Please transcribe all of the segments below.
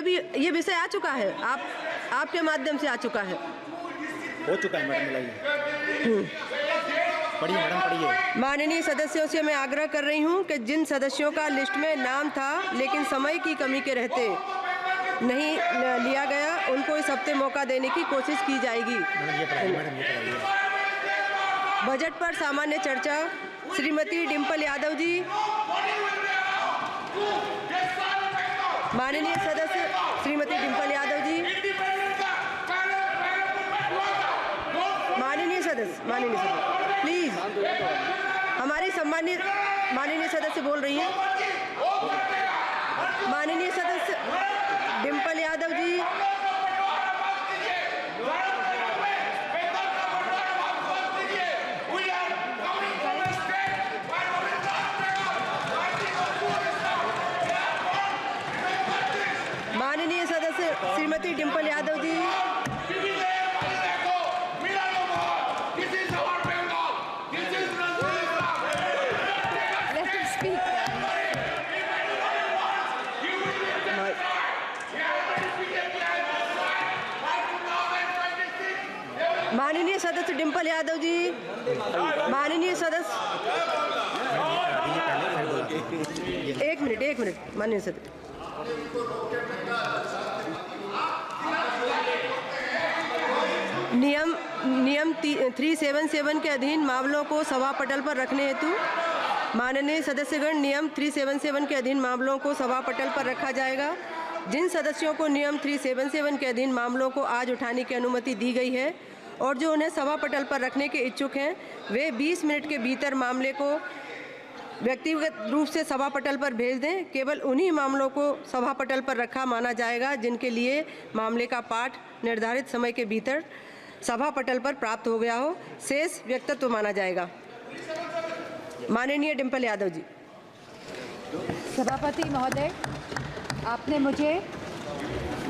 में भी ये विषय आ चुका है, आपके माध्यम से आ चुका है। हो चुका है मैडम, मिलाइए। पढ़िए मैडम, पढ़िए। माननीय सदस्यों से मैं आग्रह कर रही हूं कि जिन सदस्यों का लिस्ट में नाम था लेकिन समय की कमी के रहते नहीं लिया गया, उनको इस हफ्ते मौका देने की कोशिश की जाएगी। बजट पर सामान्य चर्चा, श्रीमती डिम्पल यादव जी। माननीय सदस्य श्रीमती डिम्पल यादव जी। माननीय सदस्य प्लीज, हमारी सम्मानित माननीय सदस्य बोल रही हैं। माननीय सदस्य डिम्पल यादव जी। माननीय सदस्य श्रीमती डिम्पल यादव जी। माननीय सदस्य डिम्पल यादव जी। माननीय सदस्य एक मिनट माननीय सदस्य। नियम 377 के अधीन मामलों को सभा पटल पर रखने हेतु माननीय सदस्यगण, नियम 377 के अधीन मामलों को सभा पटल पर रखा जाएगा। जिन सदस्यों को नियम 377 के अधीन मामलों को आज उठाने की अनुमति दी गई है और जो उन्हें सभा पटल पर रखने के इच्छुक हैं, वे 20 मिनट के भीतर मामले को व्यक्तिगत रूप से सभा पटल पर भेज दें। केवल उन्हीं मामलों को सभा पटल पर रखा माना जाएगा जिनके लिए मामले का पाठ निर्धारित समय के भीतर सभा पटल पर प्राप्त हो गया हो, शेष व्यक्तित्व माना जाएगा। माननीय डिम्पल यादव जी। सभापति महोदय, आपने मुझे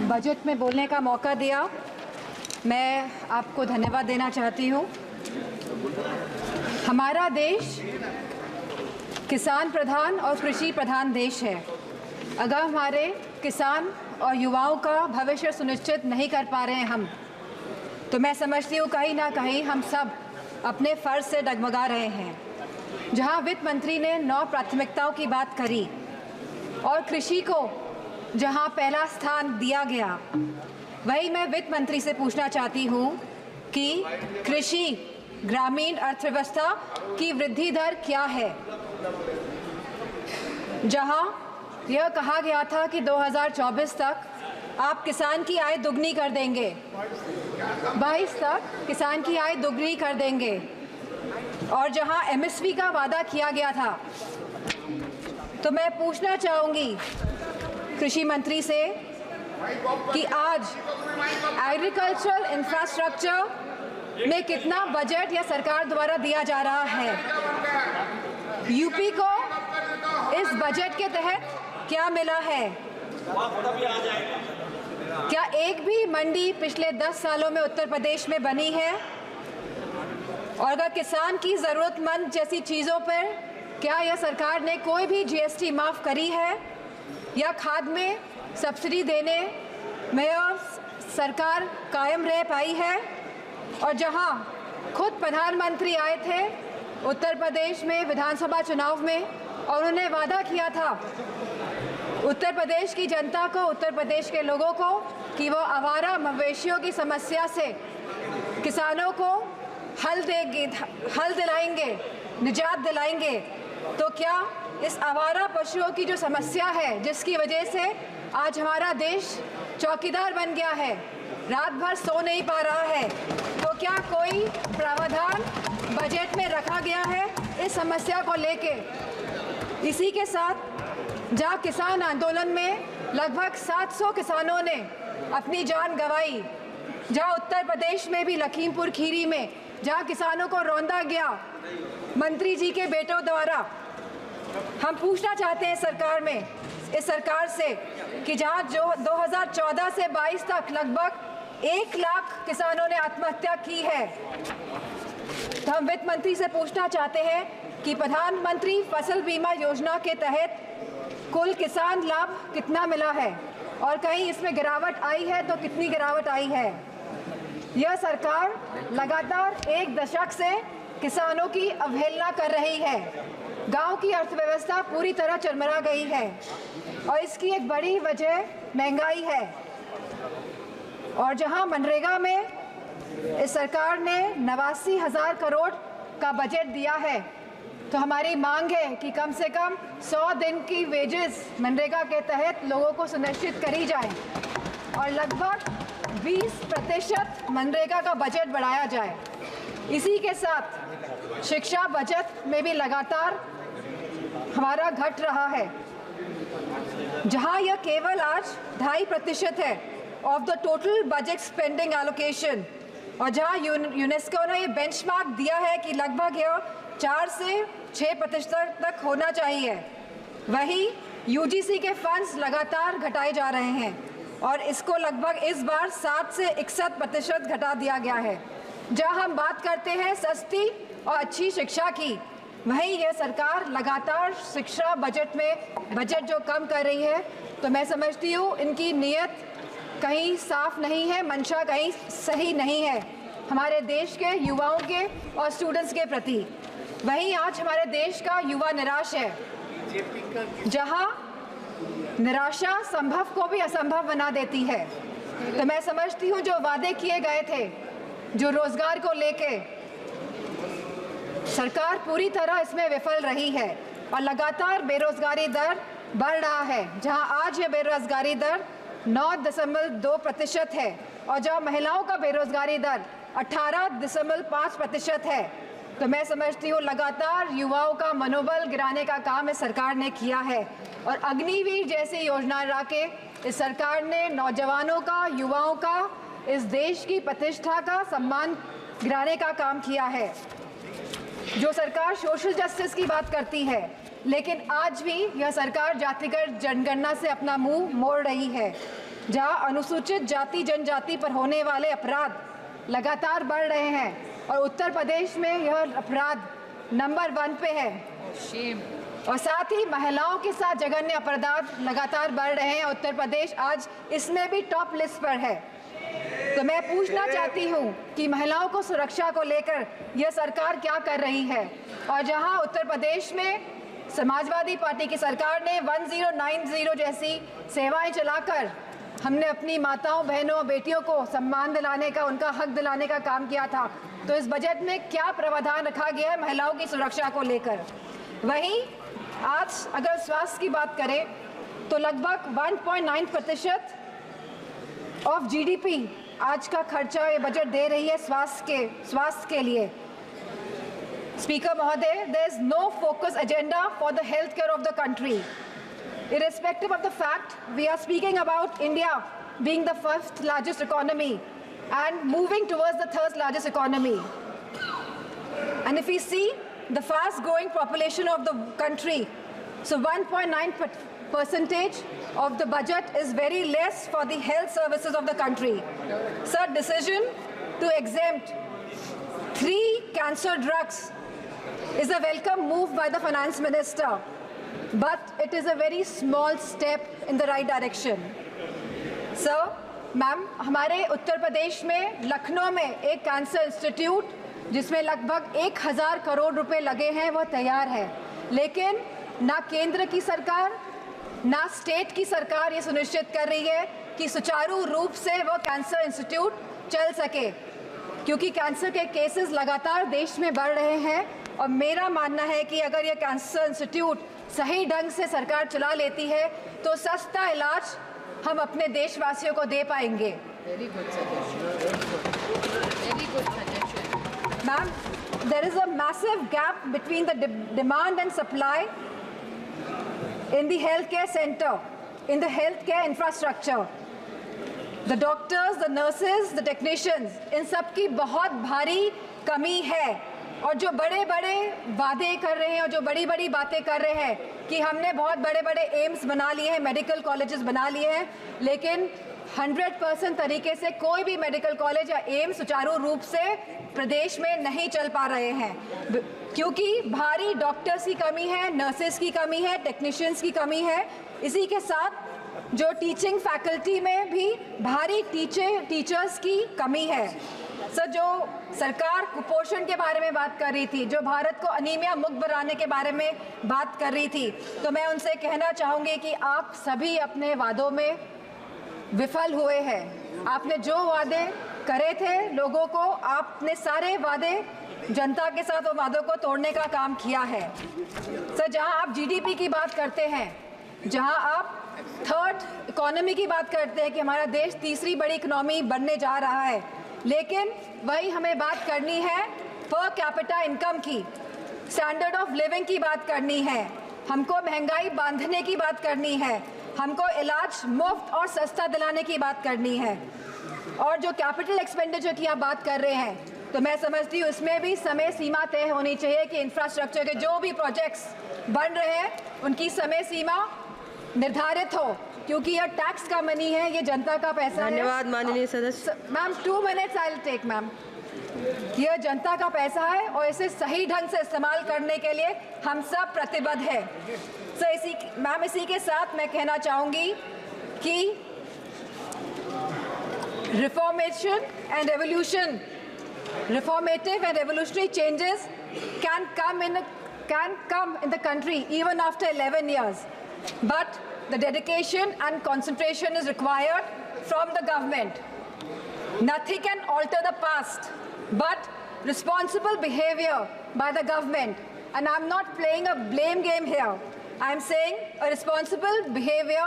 बजट में बोलने का मौका दिया, मैं आपको धन्यवाद देना चाहती हूँ। हमारा देश किसान प्रधान और कृषि प्रधान देश है। अगर हमारे किसान और युवाओं का भविष्य सुनिश्चित नहीं कर पा रहे हैं हम, तो मैं समझती हूँ कहीं ना कहीं हम सब अपने फ़र्ज से डगमगा रहे हैं। जहाँ वित्त मंत्री ने 9 प्राथमिकताओं की बात करी और कृषि को जहाँ पहला स्थान दिया गया, वही मैं वित्त मंत्री से पूछना चाहती हूँ कि कृषि ग्रामीण अर्थव्यवस्था की वृद्धि दर क्या है। जहाँ यह कहा गया था कि 2024 तक आप किसान की आय दुगनी कर देंगे, 22 तक किसान की आय दुगनी कर देंगे, और जहाँ एमएसपी का वादा किया गया था, तो मैं पूछना चाहूँगी कृषि मंत्री से कि आज एग्रीकल्चरल इंफ्रास्ट्रक्चर में कितना बजट या सरकार द्वारा दिया जा रहा है। यूपी को इस बजट के तहत क्या मिला है। क्या एक भी मंडी पिछले 10 सालों में उत्तर प्रदेश में बनी है, और अगर किसान की ज़रूरतमंद जैसी चीज़ों पर क्या यह सरकार ने कोई भी जीएसटी माफ़ करी है, या खाद में सब्सिडी देने में सरकार कायम रह पाई है। और जहां खुद प्रधानमंत्री आए थे उत्तर प्रदेश में विधानसभा चुनाव में, और उन्होंने वादा किया था उत्तर प्रदेश की जनता को, उत्तर प्रदेश के लोगों को, कि वो आवारा मवेशियों की समस्या से किसानों को हल दिलाएंगे, निजात दिलाएंगे। तो क्या इस आवारा पशुओं की जो समस्या है, जिसकी वजह से आज हमारा देश चौकीदार बन गया है, रात भर सो नहीं पा रहा है, तो क्या कोई प्रावधान बजट में रखा गया है इस समस्या को लेके? इसी के साथ जहाँ किसान आंदोलन में लगभग 700 किसानों ने अपनी जान गंवाई, जहाँ उत्तर प्रदेश में भी लखीमपुर खीरी में जहाँ किसानों को रौंदा गया मंत्री जी के बेटों द्वारा, हम पूछना चाहते हैं इस सरकार से कि जहाँ जो 2014 से 22 तक लगभग 1 लाख किसानों ने आत्महत्या की है, तो हम वित्त मंत्री से पूछना चाहते हैं कि प्रधानमंत्री फसल बीमा योजना के तहत कुल किसान लाभ कितना मिला है। और कहीं इसमें गिरावट आई है तो कितनी गिरावट आई है। यह सरकार लगातार एक दशक से किसानों की अवहेलना कर रही है। गांव की अर्थव्यवस्था पूरी तरह चरमरा गई है और इसकी एक बड़ी वजह महंगाई है। और जहां मनरेगा में इस सरकार ने 89,000 करोड़ का बजट दिया है, तो हमारी मांग है कि कम से कम 100 दिन की वेजेस मनरेगा के तहत लोगों को सुनिश्चित करी जाए और लगभग 20% मनरेगा का बजट बढ़ाया जाए। इसी के साथ शिक्षा बजट में भी लगातार हमारा घट रहा है, जहां यह केवल आज 2.5% है of the total budget spending allocation, और जहां यूनेस्को ने ये बेंचमार्क दिया है कि लगभग यह 4 से 6% तक होना चाहिए, वही यूजीसी के फंड्स लगातार घटाए जा रहे हैं और इसको लगभग इस बार 7 से 61% घटा दिया गया है। जहां हम बात करते हैं सस्ती और अच्छी शिक्षा की, वहीं यह सरकार लगातार शिक्षा बजट में बजट जो कम कर रही है, तो मैं समझती हूँ इनकी नीयत कहीं साफ नहीं है, मंशा कहीं सही नहीं है हमारे देश के युवाओं के और स्टूडेंट्स के प्रति। वहीं आज हमारे देश का युवा निराश है, जहां निराशा संभव को भी असंभव बना देती है। तो मैं समझती हूँ जो वादे किए गए थे, जो रोजगार को लेके, सरकार पूरी तरह इसमें विफल रही है और लगातार बेरोजगारी दर बढ़ रहा है। जहां आज ये बेरोजगारी दर 9.2% है और जहां महिलाओं का बेरोजगारी दर 18.5% है। तो मैं समझती हूँ लगातार युवाओं का मनोबल गिराने का काम इस सरकार ने किया है और अग्निवीर जैसी योजना ला के इस सरकार ने नौजवानों का, युवाओं का, इस देश की प्रतिष्ठा का सम्मान गिराने का काम किया है। जो सरकार सोशल जस्टिस की बात करती है, लेकिन आज भी यह सरकार जातिगत जनगणना से अपना मुंह मोड़ रही है, जहां अनुसूचित जाति जनजाति पर होने वाले अपराध लगातार बढ़ रहे हैं और उत्तर प्रदेश में यह अपराध नंबर 1 पे है। और साथ ही महिलाओं के साथ जघन्य अपराध लगातार बढ़ रहे हैं। उत्तर प्रदेश आज इसमें भी टॉप लिस्ट पर है। तो मैं पूछना चाहती हूँ कि महिलाओं को सुरक्षा को लेकर यह सरकार क्या कर रही है। और जहां उत्तर प्रदेश में समाजवादी पार्टी की सरकार ने 1090 जैसी सेवाएं चलाकर हमने अपनी माताओं, बहनों, बेटियों को सम्मान दिलाने का, उनका हक दिलाने का काम किया था, तो इस बजट में क्या प्रावधान रखा गया है महिलाओं की सुरक्षा को लेकर। वहीं आज अगर स्वास्थ्य की बात करें तो लगभग 1.9% ऑफ जीडीपी आज का खर्चा ये बजट दे रही है स्वास्थ्य के लिए। स्पीकर महोदय, there is no focus agenda for the healthcare of the country. Irrespective of the fact we are speaking about India being the 1st largest economy and moving towards the 3rd largest economy. And if we see the fast growing population of the country, so 1.9% of the budget is very less for the health services of the country. Sir, decision to exempt 3 cancer drugs is a welcome move by the finance minister, but it is a very small step in the right direction. Sir, ma'am, हमारे उत्तर प्रदेश में लखनऊ में एक cancer institute जिसमें लगभग 1,000 करोड़ रुपए लगे हैं, वो तैयार है, लेकिन ना केंद्र की सरकार ना स्टेट की सरकार ये सुनिश्चित कर रही है कि सुचारू रूप से वो कैंसर इंस्टीट्यूट चल सके, क्योंकि कैंसर के केसेस लगातार देश में बढ़ रहे हैं। और मेरा मानना है कि अगर ये कैंसर इंस्टीट्यूट सही ढंग से सरकार चला लेती है तो सस्ता इलाज हम अपने देशवासियों को दे पाएंगे। Ma'am, there is a massive gap between the demand and supply in the healthcare center, in the healthcare infrastructure. The doctors, the nurses, the technicians, इन सब की बहुत भारी कमी है। और जो बड़े बड़े वादे कर रहे हैं और जो बड़ी बड़ी बातें कर रहे हैं कि हमने बहुत बड़े बड़े एम्स बना लिए हैं, मेडिकल कॉलेजेस बना लिए हैं, लेकिन 100% तरीके से कोई भी मेडिकल कॉलेज या एम्स सुचारू रूप से प्रदेश में नहीं चल पा रहे हैं, क्योंकि भारी डॉक्टर्स की कमी है, नर्सेस की कमी है, टेक्नीशियंस की कमी है। इसी के साथ जो टीचिंग फैकल्टी में भी भारी टीचर्स की कमी है। सर, जो सरकार कुपोषण के बारे में बात कर रही थी, जो भारत को अनीमिया मुक्त बनाने के बारे में बात कर रही थी, तो मैं उनसे कहना चाहूँगी कि आप सभी अपने वादों में विफल हुए हैं। आपने जो वादे करे थे लोगों को, आपने सारे वादे जनता के साथ वो वादों को तोड़ने का काम किया है। सर, जहां आप जीडीपी की बात करते हैं, जहां आप थर्ड इकोनॉमी की बात करते हैं कि हमारा देश तीसरी बड़ी इकोनॉमी बनने जा रहा है, लेकिन वही हमें बात करनी है पर कैपिटा इनकम की, स्टैंडर्ड ऑफ लिविंग की बात करनी है, हमको महंगाई बांधने की बात करनी है, हमको इलाज मुफ्त और सस्ता दिलाने की बात करनी है। और जो कैपिटल एक्सपेंडिचर की आप बात कर रहे हैं, तो मैं समझती हूँ इसमें भी समय सीमा तय होनी चाहिए कि इंफ्रास्ट्रक्चर के जो भी प्रोजेक्ट्स बन रहे हैं उनकी समय सीमा निर्धारित हो, क्योंकि यह टैक्स का मनी है, ये जनता का पैसा है। धन्यवाद माननीय सदस्य। Ma'am 2 minutes I will take ma'am. यह जनता का पैसा है और इसे सही ढंग से इस्तेमाल करने के लिए हम सब प्रतिबद्ध हैं। मैम, इसी के साथ मैं कहना चाहूँगी कि reformative and revolutionary changes can come in the country even after 11 years, but the dedication and concentration is required from the government. Nothing can alter the past but responsible behavior by the government, and I'm not playing a blame game here. I'm saying a responsible behavior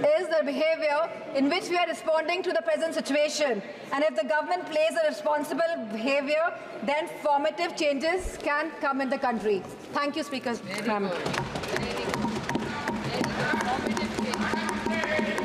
is the behavior in which we are responding to the present situation, and if the government plays a responsible behavior, then formative changes can come in the country. Thank you, Speaker. Ma'am.